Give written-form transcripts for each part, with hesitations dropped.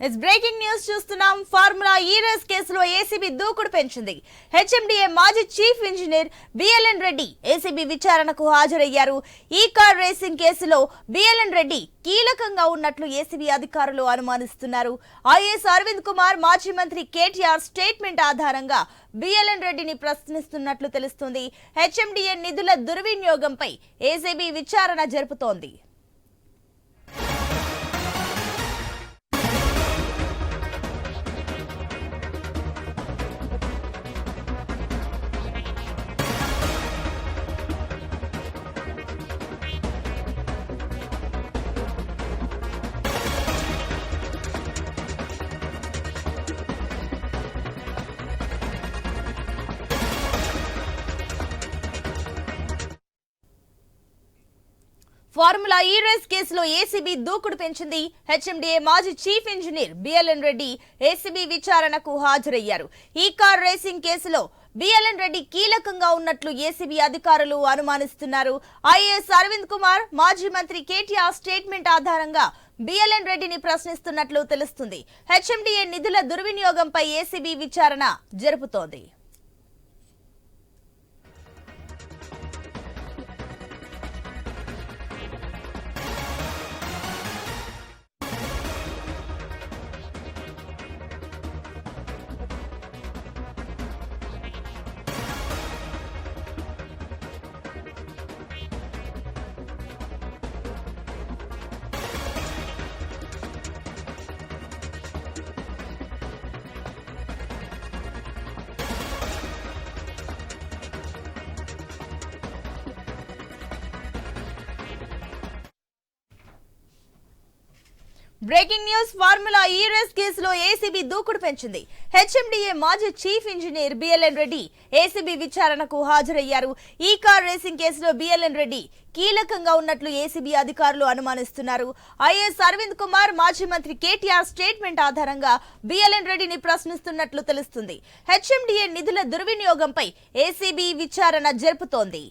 It's breaking news చూస్తున్నాం. Formula E race కేసులో ACB దూకుడు పెంచింది. హెచ్ఎండిఏ మాజీ chief engineer BLN Reddy ACB విచారణకు హాజరయ్యారు. ఈ కార్ రేసింగ్ కేసులో బిఎల్ఎన్ రెడ్డి కీలకంగా ఉన్నట్లు ఏసీబీ అధికారులు అనుమానిస్తున్నారు. ఐఏఎస్ అరవింద్ కుమార్ మాజీ మంత్రి కేటీఆర్ స్టేట్మెంట్ ఆధారంగా బిఎల్ఎన్ రెడ్డిని ప్రశ్నిస్తున్నట్లు తెలుస్తుంది. హెచ్ఎండిఏ నిధుల దుర్వినియోగంపై ఏసీబీ విచారణ జరుపుతోంది. ఫార్ములా ఈ రేస్ కేసులో ఏసీబీ దూకుడు పెంచింది. హెచ్ఎండిఏ మాజీ chief engineer BLN Reddy ACB విచారణకు హాజరయ్యారు. ఈ కార్ రేసింగ్ కేసులో బిఎల్ఎన్ రెడ్డి కీలకంగా ఉన్నట్లు ఏసీబీ అధికారులు అనుమానిస్తున్నారు. ఐఏఎస్ అరవింద్ కుమార్ మాజీ మంత్రి కేటీఆర్ స్టేట్మెంట్ ఆధారంగా బిఎల్ఎన్ రెడ్డిని ప్రశ్నిస్తున్నట్లు తెలుస్తుంది. హెచ్ఎండిఏ నిధుల దుర్వినియోగంపై ఏసీబీ విచారణ జరుపుతోంది. Breaking news. Formula E race కేసులో ఏసీబీ దూకుడు పెంచింది. హెచ్ఎండిఏ మాజీ chief engineer BLN Reddy ACB విచారణకు హాజరయ్యారు. ఈ కార్ రేసింగ్ కేసులో బిఎల్ఎన్ రెడ్డి కీలకంగా ఉన్నట్లు ఏసీబీ అధికారులు అనుమానిస్తున్నారు. ఐఏఎస్ అరవింద్ కుమార్ మాజీ మంత్రి కేటీఆర్ స్టేట్మెంట్ ఆధారంగా బిఎల్ఎన్ రెడ్డిని ప్రశ్నిస్తున్నట్లు తెలుస్తుంది. హెచ్ఎండిఏ నిధుల దుర్వినియోగంపై ఏసీబీ విచారణ జరుపుతోంది.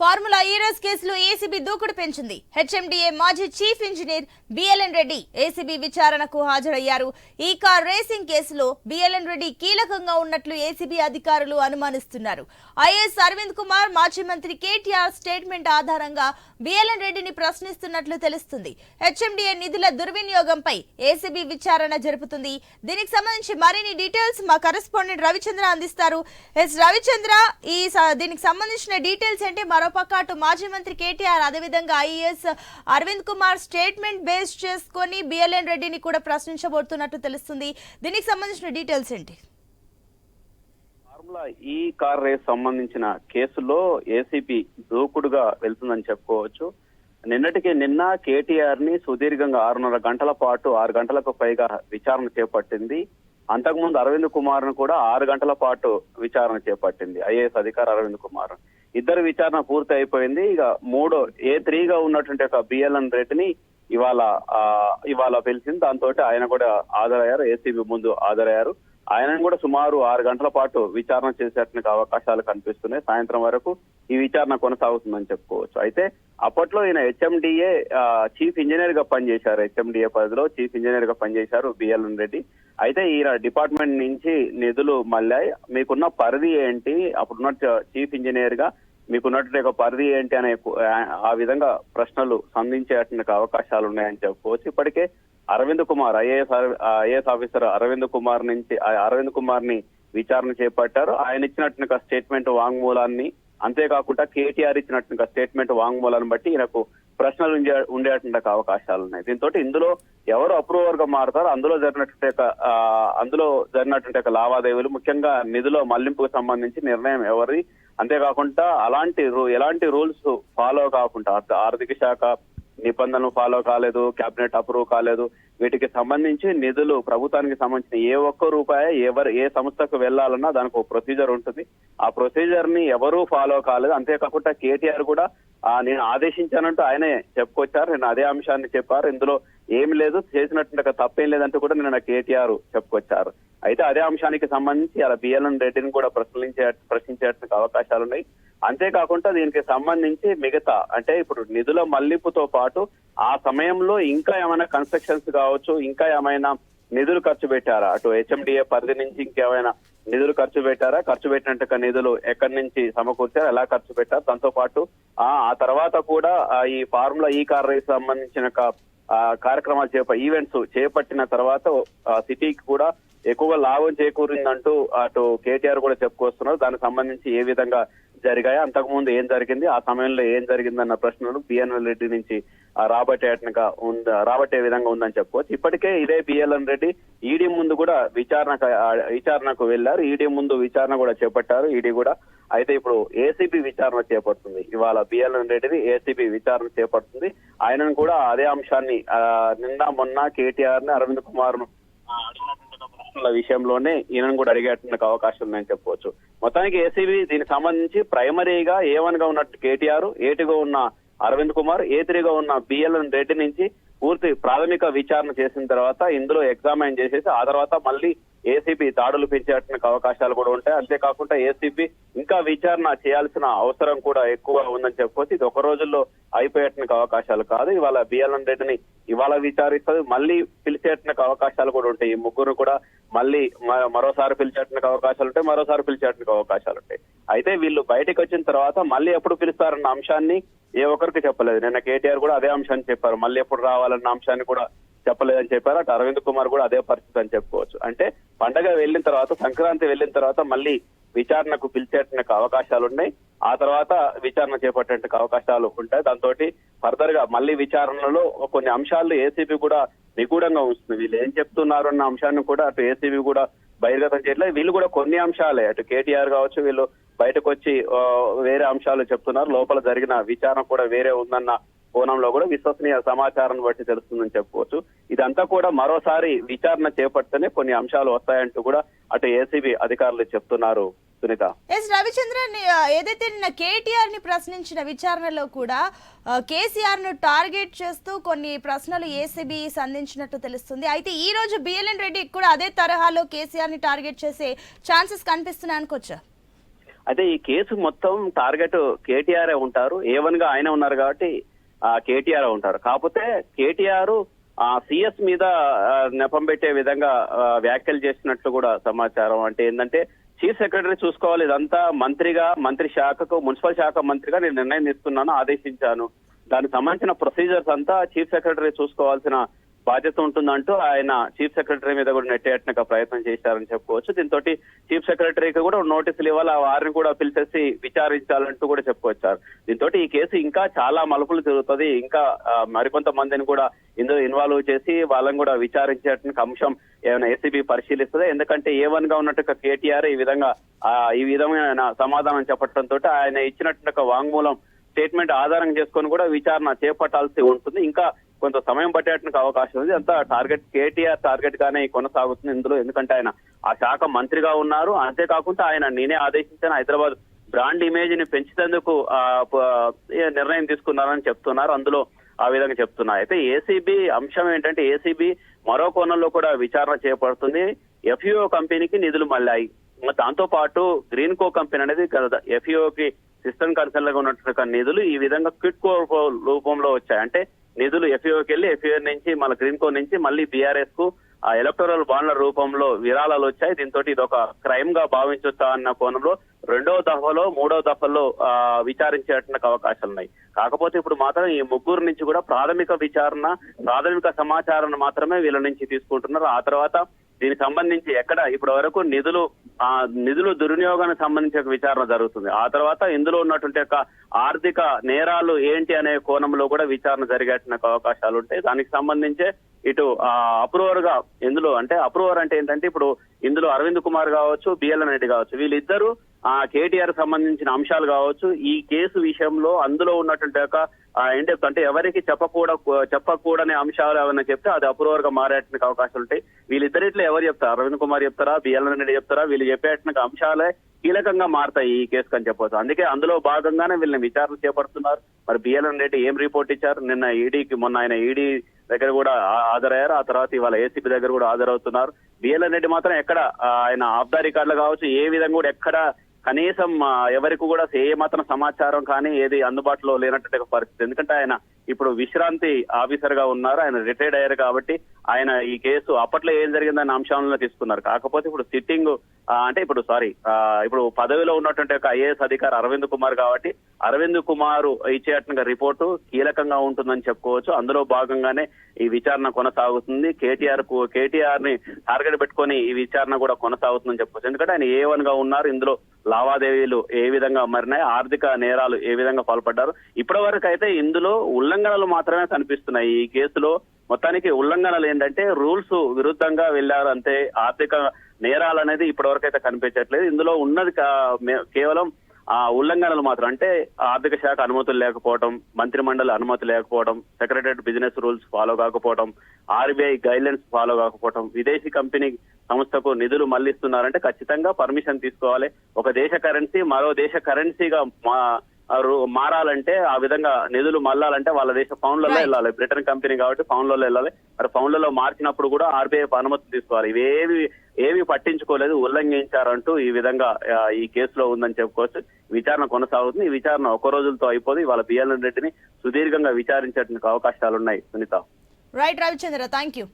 ఫార్ములా ఈ రేస్ కేసులో ఏసీబీ దూకుడు పెంచింది. హెచ్ఎండిఏ మాజీ chief engineer BLN Reddy ACB విచారణకు హాజరయ్యారు. ఈ కార్ రేసింగ్ కేసులో బిఎల్ఎన్ రెడ్డి కీలకంగా ఉన్నట్లు ఏసీబీ అధికారులు అనుమానిస్తున్నారు. ఐఏఎస్ అరవింద్ కుమార్ మాజీ మంత్రి కేటీఆర్ స్టేట్మెంట్ ఆధారంగా బిఎల్ఎన్ రెడ్డిని ప్రశ్నిస్తున్నట్లు తెలుస్తుంది. హెచ్ఎండిఏ నిధుల దుర్వినియోగంపై ఏసీబీ విచారణ జరుపుతుంది. దీనికి సంబంధించి మరిన్ని డీటెయిల్స్ మా కరెస్పాండెంట్ రవిచంద్ర అందిస్తారు. రవిచంద్ర, దీనికి సంబంధించిన డీటెయిల్స్ ఏంటి? మరోపక్క అటు మాజీ మంత్రి కేటీఆర్ అదేవిధంగా IAS Aravind Kumar statement base చేసుకొని బిఎల్ఎన్ రెడ్డిని కూడా ప్రశ్నించబోతున్నట్టు తెలుస్తుంది. దీనికి సంబంధించిన డీటెయిల్స్ ఏంటి? ఫార్ములా ఈ కార్ రేస్ సంబంధించిన కేసులో ఏసీబీ దూకుడుగా వెళ్తుందని చెప్పుకోవచ్చు. నిన్న కేటీఆర్ ని సుదీర్ఘంగా 6.5 గంటల పాటు 6 గంటలకు పైగా విచారణ చేపట్టింది. అంతకుముందు అరవింద్ కుమార్ ను కూడా 6 గంటల పాటు విచారణ చేపట్టింది ఐఏఎస్ అధికారి అరవింద్ కుమార్. ఇద్దరు విచారణ పూర్తి అయిపోయింది. ఇక A3గా ఉన్నటువంటి ఒక బిఎల్ఎన్ రెడ్డిని ఇవాళ పిలిచింది. దాంతో ఆయన కూడా హాజరయ్యారు, ఏసీబీ ముందు హాజరయ్యారు. ఆయనను కూడా సుమారు 6 గంటల పాటు విచారణ చేసేటువంటి అవకాశాలు కనిపిస్తున్నాయి. సాయంత్రం వరకు ఈ విచారణ కొనసాగుతుందని చెప్పుకోవచ్చు. అయితే అప్పట్లో ఈయన హెచ్ఎండిఏ చీఫ్ ఇంజనీర్ గా పనిచేశారు. హెచ్ఎండిఏ పరిధిలో చీఫ్ ఇంజనీర్ గా పనిచేశారు బిఎల్ఎన్ రెడ్డి. అయితే ఈయన డిపార్ట్మెంట్ నుంచి నిధులు మళ్ళాయి. మీకున్న పరిధి ఏంటి? అప్పుడున్న చీఫ్ ఇంజనీర్ గా మీకున్నటువంటి ఒక పరిధి ఏంటి అనే ఆ విధంగా ప్రశ్నలు సంధించేటువంటి అవకాశాలు ఉన్నాయని చెప్పుకోవచ్చు. ఇప్పటికే అరవింద్ కుమార్ ఐఏఎస్ ఆఫీసర్ అరవింద్ కుమార్ ని విచారణ చేపట్టారు. ఆయన ఇచ్చినటువంటి స్టేట్మెంట్ వాంగ్మూలాన్ని, అంతేకాకుండా కేటీఆర్ ఇచ్చినటువంటి స్టేట్మెంట్ వాంగ్మూలాన్ని బట్టి ఈయనకు ప్రశ్నలు ఉండేటువంటి అవకాశాలు ఉన్నాయి. దీంతో ఇందులో ఎవరు అప్రూవర్ గా మారుతారో అందులో జరిగినటువంటి లావాదేవీలు, ముఖ్యంగా నిధుల మళ్లింపుకు సంబంధించి నిర్ణయం ఎవరిది, అంతేకాకుండా ఎలాంటి రూల్స్ ఫాలో కాకుండా ఆర్థిక శాఖ నిబంధనలు ఫాలో కాలేదు, కేబినెట్ అప్రూవ్ కాలేదు, వీటికి సంబంధించి నిధులు ప్రభుత్వానికి సంబంధించిన ఏ ఒక్క రూపాయి ఏ సంస్థకు వెళ్లాలన్నా దానికి ఒక ప్రొసీజర్ ఉంటుంది. ఆ ప్రొసీజర్ ని ఎవరూ ఫాలో కాలేదు. అంతేకాకుండా కేటీఆర్ కూడా నేను ఆదేశించానంటూ ఆయనే చెప్పుకొచ్చారు. నేను అదే అంశాన్ని చెప్పారు. ఇందులో ఏమి లేదు, చేసినట్టు తప్పేం లేదంటూ కూడా నిన్న కేటీఆర్ చెప్పుకొచ్చారు. అయితే అదే అంశానికి సంబంధించి అలా బిఎల్ఎన్ రెడ్డిని కూడా ప్రశ్నించేటువంటి అవకాశాలు ఉన్నాయి. అంతేకాకుండా దీనికి సంబంధించి మిగతా అంటే ఇప్పుడు నిధుల మళ్లింపుతో పాటు ఆ సమయంలో ఇంకా ఏమైనా కన్స్ట్రక్షన్స్ కావచ్చు, ఇంకా ఏమైనా నిధులు ఖర్చు పెట్టారా, అటు హెచ్ఎండిఏ పరిధి నుంచి ఇంకేమైనా నిధులు ఖర్చు పెట్టారా, ఖర్చు పెట్టినట్టు నిధులు ఎక్కడి నుంచి సమకూర్చారు, ఎలా ఖర్చు పెట్టారు, దాంతో పాటు ఆ తర్వాత కూడా ఈ ఫార్ములా ఈ కార్ రేస్ సంబంధించిన కార్యక్రమాలు ఈవెంట్స్ చేపట్టిన తర్వాత సిటీకి కూడా ఎక్కువగా లాభం చేకూరిందంటూ అటు కేటీఆర్ కూడా చెప్పుకొస్తున్నారు. దానికి సంబంధించి ఏ విధంగా జరిగాయో, అంతకుముందు ఏం జరిగింది, ఆ సమయంలో ఏం జరిగిందన్న ప్రశ్నలు బిఎల్ఎన్ రెడ్డి నుంచి రాబట్టే విధంగా ఉందని చెప్పుకోవచ్చు. ఇప్పటికే ఇదే బిఎల్ఎన్ రెడ్డి ఈడీ ముందు కూడా విచారణకు వెళ్లారు. ఈడీ ముందు విచారణ కూడా చేపట్టారు ఈడీ కూడా. అయితే ఇప్పుడు ఏసీబీ విచారణ చేపడుతుంది. ఇవాళ బిఎల్ఎన్ రెడ్డిని ఏసీబీ విచారణ చేపడుతుంది. ఆయనను కూడా అదే అంశాన్ని మొన్న కేటీఆర్ ని అరవింద్ కుమార్ ను ప్రశ్నల విషయంలోనే ఈయనను కూడా అడిగేటువంటి అవకాశం ఉందని చెప్పుకోవచ్చు. మొత్తానికి ఏసీబీ దీనికి సంబంధించి ప్రైమరీగా A1 గా ఉన్నట్టు కేటీఆర్, A2 గా ఉన్న అరవింద్ కుమార్, A3 గా ఉన్న బిఎల్ఎన్ రెడ్డి నుంచి పూర్తి ప్రాథమిక విచారణ చేసిన తర్వాత ఇందులో ఎగ్జామైన్ చేసేసి ఆ తర్వాత మళ్ళీ ఏసీబీ దాడులు పెంచేటువంటి అవకాశాలు కూడా ఉంటాయి. అంతేకాకుండా ఏసీబీ ఇంకా విచారణ చేయాల్సిన అవసరం కూడా ఎక్కువ ఉందని చెప్పుకోవచ్చు. ఇది ఒక రోజుల్లో అయిపోయేటువంటి అవకాశాలు కాదు. ఇవాళ బిఎల్ఎన్ రెడ్డిని ఇవాళ విచారిస్తుంది, మళ్ళీ పిలిచేటువంటి అవకాశాలు కూడా ఉంటాయి. ఈ ముగ్గురు కూడా మళ్ళీ మరోసారి పిలిచేటువంటి అవకాశాలు ఉంటాయి, మరోసారి పిలిచేటువంటి అవకాశాలు ఉంటాయి. అయితే వీళ్ళు బయటకు వచ్చిన తర్వాత మళ్ళీ ఎప్పుడు పిలుస్తారన్న అంశాన్ని ఏ ఒక్కరికి చెప్పలేదు. నిన్న కేటీఆర్ కూడా అదే అంశాన్ని చెప్పారు, మళ్ళీ ఎప్పుడు రావాలన్న అంశాన్ని కూడా చెప్పలేదని చెప్పారు. అటు అరవింద్ కుమార్ కూడా అదే పరిస్థితి అని చెప్పుకోవచ్చు. అంటే పండగ వెళ్ళిన తర్వాత, సంక్రాంతి వెళ్ళిన తర్వాత మళ్ళీ విచారణకు పిలిచేటువంటి అవకాశాలు ఉన్నాయి. ఆ తర్వాత విచారణ చేపట్టేటువంటి అవకాశాలు ఉంటాయి. దాంతో ఫర్దర్ గా మళ్ళీ విచారణలో కొన్ని అంశాలు ఏసీబీ కూడా నిగూఢంగా ఉంచుతుంది. వీళ్ళు ఏం చెప్తున్నారు అన్న అంశాన్ని కూడా అటు ఏసీబీ కూడా బహిర్గతం చేయట్లేదు. వీళ్ళు కూడా కొన్ని అంశాలే, అటు కేటీఆర్ కావచ్చు, వీళ్ళు బయటకు వచ్చి వేరే అంశాలు చెప్తున్నారు. లోపల జరిగిన విచారణ కూడా వేరే ఉందన్న కోణంలో కూడా విశ్వసనీయ సమాచారాన్ని బట్టి తెలుస్తుందని చెప్పుకోవచ్చు. ఇదంతా కూడా మరోసారి విచారణ చేపడితేనే కొన్ని అంశాలు వస్తాయంటూ కూడా అటు ఏసీబీ అధికారులు చెప్తున్నారు. సునీత, రవిచంద్రన్ ఏదైతే నిన్న కేటీఆర్ ని ప్రశ్నించిన విచారణలో కూడా కేసీఆర్ ను టార్గెట్ చేస్తూ కొన్ని ప్రశ్నలు ఏసీబీ సంధించినట్టు తెలుస్తుంది. అయితే ఈ రోజు బిఎల్ఎన్ రెడ్డి కూడా అదే తరహాలో కేసీఆర్ ని టార్గెట్ చేసే ఛాన్సెస్ కనిపిస్తున్నాయి అనుకోవచ్చా? అయితే ఈ కేసు మొత్తం టార్గెట్ కేటీఆర్ ఉంటారు. A1 గా ఆయన ఉన్నారు కాబట్టి కేటీఆర్ ఉంటారు. కాకపోతే కేటీఆర్ సిఎస్ మీద నెపం పెట్టే విధంగా వ్యాఖ్యలు చేసినట్లు కూడా సమాచారం. అంటే ఏంటంటే చీఫ్ సెక్రటరీ చూసుకోవాలి, ఇదంతా మంత్రి శాఖకు, మున్సిపల్ శాఖ మంత్రిగా నేను నిర్ణయం తీసుకున్నాను, ఆదేశించాను, దానికి సంబంధించిన ప్రొసీజర్స్ అంతా చీఫ్ సెక్రటరీ చూసుకోవాల్సిన బాధ్యత ఉంటుందంటూ ఆయన చీఫ్ సెక్రటరీ మీద కూడా నెట్టేయడానికి ప్రయత్నం చేశారని చెప్పుకోవచ్చు. దీంతో చీఫ్ సెక్రటరీకి కూడా నోటీసులు ఇవ్వాలి, వారిని కూడా పిలిచేసి విచారించాలంటూ కూడా చెప్పుకొచ్చారు. దీంతో ఈ కేసు ఇంకా చాలా మలుపులు తిరుగుతుంది. ఇంకా మరికొంత మందిని కూడా ఇందులో ఇన్వాల్వ్ చేసి వాళ్ళని కూడా విచారించేటువంటి అంశం ఏమైనా ఏసీబీ పరిశీలిస్తుంది. ఎందుకంటే A1 గా ఉన్నట్టు కేటీఆర్ ఈ విధమైన సమాధానం చెప్పడంతో ఆయన ఇచ్చినట్టు వాంగ్మూలం స్టేట్మెంట్ ఆధారం చేసుకొని కూడా విచారణ చేపట్టాల్సి ఉంటుంది. ఇంకా కొంత సమయం పట్టేటువంటి అవకాశం ఉంది. అంతా కేటీఆర్ టార్గెట్ గానే కొనసాగుతుంది ఇందులో. ఎందుకంటే ఆయన ఆ శాఖ మంత్రిగా ఉన్నారు. అంతేకాకుండా ఆయన నేనే ఆదేశించాను, హైదరాబాద్ బ్రాండ్ ఇమేజ్ ని పెంచేందుకు నిర్ణయం తీసుకున్నారని చెప్తున్నారు. అందులో ఆ విధంగా చెప్తున్నారు. అయితే ఏసీబీ అంశం ఏంటంటే ఏసీబీ మరో కోణంలో కూడా విచారణ చేపడుతుంది. FUO కంపెనీకి నిధులు మళ్ళాయి. దాంతో పాటు గ్రీన్ కో కంపెనీ అనేది FUOకి సిస్టమ్ కన్సర్న్ గా ఉన్నటువంటి నిధులు ఈ విధంగా క్విట్ కో రూపంలో వచ్చాయి. అంటే నిధులు FUOకి వెళ్ళి FUO నుంచి మన గ్రీన్ కో నుంచి మళ్ళీ BRS కు ఎలక్టోరల్ బాండ్ల రూపంలో విరాళాలు వచ్చాయి. దీంతో ఇది ఒక క్రైమ్ గా భావించొచ్చా అన్న కోణంలో రెండవ దఫలో మూడవ దఫల్లో విచారించేటువంటి అవకాశాలు ఉన్నాయి. కాకపోతే ఇప్పుడు మాత్రం ఈ ముగ్గురు నుంచి కూడా ప్రాథమిక సమాచారాన్ని మాత్రమే వీళ్ళ నుంచి తీసుకుంటున్నారు. ఆ తర్వాత దీనికి సంబంధించి ఎక్కడ ఇప్పటి వరకు నిధులు దుర్వినియోగానికి సంబంధించి ఒక విచారణ జరుగుతుంది. ఆ తర్వాత ఇందులో ఉన్నటువంటి యొక్క ఆర్థిక నేరాలు ఏంటి అనే కోణంలో కూడా విచారణ జరిగేటువంటి అవకాశాలు ఉంటాయి. దానికి సంబంధించే ఇటు అప్రూవర్ గా అప్రూవర్ అంటే ఏంటంటే ఇప్పుడు ఇందులో అరవింద్ కుమార్ కావచ్చు, బిఎల్ఎన్ రెడ్డి కావచ్చు, వీళ్ళిద్దరూ కేటీఆర్ సంబంధించిన అంశాలు కావచ్చు, ఈ కేసు విషయంలో అందులో ఉన్నటువంటి యొక్క అంటే ఎవరికి చెప్పకూడని అంశాలు ఏమైనా చెప్తే అది అప్రూవర్ గా మారేటువంటి అవకాశాలు ఉంటాయి. వీళ్ళిద్దరిట్లో ఎవరు చెప్తారు? అరవింద్ కుమార్ చెప్తారా, బిఎల్ఎన్ రెడ్డి చెప్తారా? వీళ్ళు చెప్పేటువంటి అంశాలే కీలకంగా మారతాయి ఈ కేసుకు అని చెప్పవచ్చు. అందుకే అందులో భాగంగానే వీళ్ళని విచారణ చేపడుతున్నారు. మరి బిఎల్ఎన్ రెడ్డి ఏం రిపోర్ట్ ఇచ్చారు? మొన్న ఆయన ఈడీ దగ్గర కూడా హాజరయ్యారు. ఆ తర్వాత ఇవాళ ఏసీబీ దగ్గర కూడా హాజరవుతున్నారు. బిఎల్ఎన్ రెడ్డి మాత్రం ఎక్కడ ఆయన ఆఫ్ ద రికార్డులు కావచ్చు, ఏ విధంగా కూడా ఎక్కడ కనీసం ఎవరికి కూడా ఏ మాత్రం సమాచారం కానీ ఏది అందుబాటులో లేనటువంటి పరిస్థితి. ఎందుకంటే ఆయన ఇప్పుడు విశ్రాంతి ఆఫీసర్ గా ఉన్నారు, ఆయన రిటైర్డ్ అయ్యారు కాబట్టి ఆయన ఈ కేసు అప్పట్లో ఏం జరిగిందన్న అంశాలను తీసుకున్నారు. కాకపోతే ఇప్పుడు ఇప్పుడు పదవిలో ఉన్నటువంటి ఒక ఐఏఎస్ అధికారి అరవింద్ కుమార్ కాబట్టి అరవింద్ కుమార్ ఇచ్చేటువంటి రిపోర్టు కీలకంగా ఉంటుందని చెప్పుకోవచ్చు. అందులో భాగంగానే ఈ విచారణ కొనసాగుతుంది. కేటీఆర్ ని టార్గెట్ పెట్టుకొని ఈ విచారణ కూడా కొనసాగుతుందని చెప్పుకోవచ్చు. ఎందుకంటే ఆయన A1 గా ఉన్నారు. ఇందులో లావాదేవీలు ఏ విధంగా మారినాయి, ఆర్థిక నేరాలు ఏ విధంగా పాల్పడ్డారు, ఇప్పటి వరకు అయితే ఇందులో ఉల్లంఘనలు మాత్రమే కనిపిస్తున్నాయి. ఈ కేసులో మొత్తానికి ఉల్లంఘనలు ఏంటంటే రూల్స్ విరుద్ధంగా వెళ్లారు అంతే, ఆర్థిక నేరాలు అనేది ఇప్పటి వరకు అయితే కనిపించట్లేదు. ఇందులో ఉన్నది కేవలం ఉల్లంఘనలు మాత్రం, అంటే ఆర్థిక శాఖ అనుమతులు లేకపోవడం, మంత్రి మండలి అనుమతి లేకపోవడం, సెక్రటరియట్ బిజినెస్ రూల్స్ ఫాలో కాకపోవడం, RBI గైడ్లైన్స్ ఫాలో కాకపోవడం, విదేశీ కంపెనీ సంస్థకు నిధులు మళ్లిస్తున్నారంటే ఖచ్చితంగా పర్మిషన్ తీసుకోవాలి. ఒక దేశ కరెన్సీ మరో దేశ కరెన్సీగా మారాలంటే, ఆ విధంగా నిధులు మళ్ళాలంటే వాళ్ళ దేశ పౌండ్లలో వెళ్ళాలి. బ్రిటన్ కంపెనీ కాబట్టి పౌండ్లలో వెళ్ళాలి. మరి పౌండ్లలో మార్చినప్పుడు కూడా RBI అనుమతి తీసుకోవాలి. ఏవి పట్టించుకోలేదు, ఉల్లంఘించారంటూ ఈ విధంగా ఈ కేసులో ఉందని చెప్పుకోవచ్చు. విచారణ కొనసాగుతుంది. ఈ విచారణ ఒక రోజులతో అయిపోదు. ఇవాళ బిఎల్ఎన్ రెడ్డిని సుదీర్ఘంగా విచారించేందుకు అవకాశాలున్నాయి. Sunitha. Right Ravichandra, thank you.